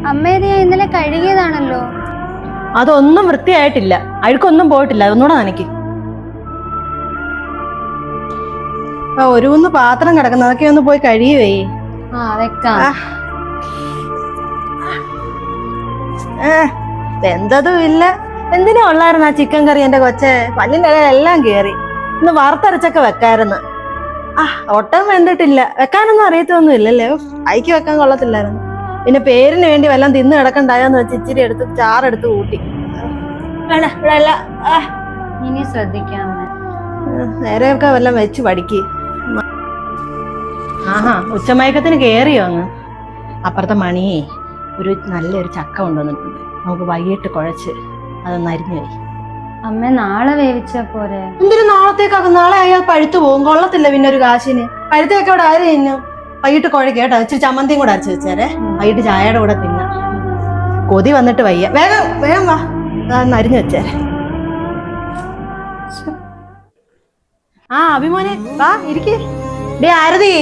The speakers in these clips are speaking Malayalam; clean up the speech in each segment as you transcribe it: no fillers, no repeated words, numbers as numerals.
അമ്മേത് ഞാൻ ഇന്നലെ കഴുകിയതാണല്ലോ. അതൊന്നും വൃത്തിയായിട്ടില്ല, അഴുക്കൊന്നും പോയിട്ടില്ല. ഒന്നുകൂടെ നനയ്ക്ക്. ഒരു കുന്ന് പാത്രം കിടക്കുന്ന, അതൊക്കെ ഒന്ന് പോയി കഴുകിയേ. വെക്കാം. എന്തതും ഇല്ല. എന്തിനാ ഉള്ളായിരുന്നു ആ ചിക്കൻ കറി? എന്റെ കൊച്ചെ പല്ലിന്റെ ഇടയിലെല്ലാം കേറി. ഇന്ന് വറുത്തരച്ചൊക്കെ വെക്കായിരുന്നു. ഒട്ടും വെന്തിട്ടില്ല. വെക്കാനൊന്നും അറിയത്തൊന്നും ഇല്ലല്ലേ. അയക്ക് വെക്കാൻ കൊള്ളത്തില്ലായിരുന്നു. പിന്നെ പേരിന് വേണ്ടി വല്ലതും തിന്ന് കിടക്കണ്ടായെന്ന് വെച്ച് ഇച്ചിരി എടുത്ത് ചാറെടുത്ത് കൂട്ടി. ഇനി ശ്രദ്ധിക്കാം. നേരെയൊക്കെ വല്ലതും വെച്ച് പഠിക്ക്. ഉച്ചമയക്കത്തിന് കേറിയോ അങ്ങ്? അപ്പുറത്തെ മണിയേ നല്ലൊരു ചക്ക കൊണ്ടുവന്നിട്ടുണ്ട്. നമുക്ക് വൈകിട്ട് കുഴച്ച് അതൊന്ന് അരിഞ്ഞു പോയി. അമ്മ നാളെ വേവിച്ച പോരെ? എന്തിനു നാളത്തേക്കാക്കും? നാളെ അയാൾ പഴുത്തു പോകും, കൊള്ളത്തില്ല. പിന്നെ ഒരു കാശിന് പഴുത്തേക്ക് അവിടെ ആര് തിന്നു? വൈകിട്ട് കുഴക്കേട്ടോ. ഇച്ചിരി ചമ്മന്തിയും കൂടെ അരച്ച് വെച്ചേരെ. വൈകിട്ട് ചായയുടെ കൂടെ തിന്ന. കൊതി വന്നിട്ട് വയ്യ. വേഗം വേഗം വാ, അതൊന്ന് അരിഞ്ഞു വെച്ചേരെ. അഭിമോനെ വാ, ഇരിക്കേ. ഡേ ആരതി,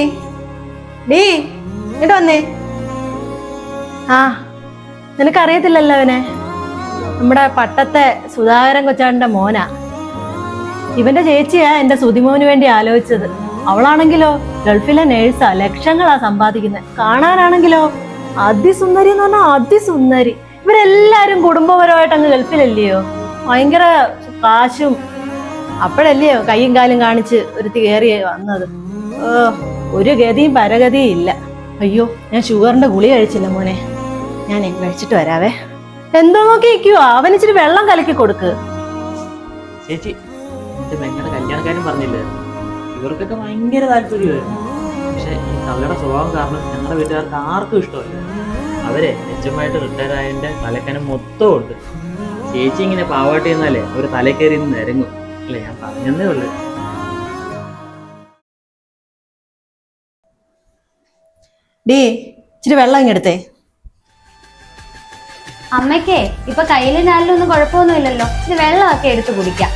ഡേ ഇങ്ങോട്ട് വന്നേ. നിനക്കറിയത്തില്ലല്ലോ അവനെ? നമ്മുടെ പട്ടത്തെ സുധാകരൻ കൊച്ചാണ്ടന്റെ മോനാ. ഇവന്റെ ചേച്ചിയാ എന്റെ സുതിമോന് വേണ്ടി ആലോചിച്ചത്. അവളാണെങ്കിലോ ഗൾഫിലെ നേഴ്സാ, ലക്ഷങ്ങളാ സമ്പാദിക്കുന്നത്. കാണാനാണെങ്കിലോ അതിസുന്ദരി എന്ന് പറഞ്ഞാൽ അതിസുന്ദരി. ഇവരെല്ലാരും കുടുംബപരമായിട്ട് അങ്ങ് ഗൾഫിലല്ലയോ, ഭയങ്കര കാശും. അപ്പോഴല്ലയോ കയ്യും കാലും കാണിച്ച് ഒരുത്തി കയറി വന്നത്. ഒരു ഗതിയും പരഗതിയും ഇല്ല. അയ്യോ, ഞാൻ ഷുഗറിന്റെ ഗുളി കഴിച്ചില്ല മോനെ. ഞാൻ കഴിച്ചിട്ട് വരാവേ. എന്തോ നോക്കി നിൽക്കുവോ? അവനിച്ചിരി വെള്ളം കലക്കി കൊടുക്ക്. ചേച്ചി, എന്റെ പെങ്ങളുടെ കല്യാണക്കാരും പറഞ്ഞില്ലേ, ഇവർക്കൊക്കെ ഭയങ്കര താല്പര്യമായിരുന്നു. പക്ഷെ ഈ തള്ളയുടെ സ്വഭാവം കാരണം ഞങ്ങളുടെ വീട്ടുകാർക്ക് ആർക്കും ഇഷ്ടമല്ല. അവരെ നിജമായിട്ട് റിട്ടയർ ആയതിന്റെ തലക്കനം മൊത്തം ഉണ്ട്. ചേച്ചി ഇങ്ങനെ പാവാട്ടി എന്നാലേ ഒരു തലക്കേറി നിരങ്ങും അല്ലേ? ഞാൻ പറഞ്ഞതേ ഉള്ളു. ഡേ ഇച്ചിരി വെള്ളം ഇങ്ങെടുത്തേ. അമ്മയ്ക്കേ ഇപ്പൊ കയ്യിലും ഞാലിലൊന്നും കുഴപ്പമൊന്നുമില്ലല്ലോ. ഇത് വെള്ളമൊക്കെ എടുത്ത് കുടിക്കാം.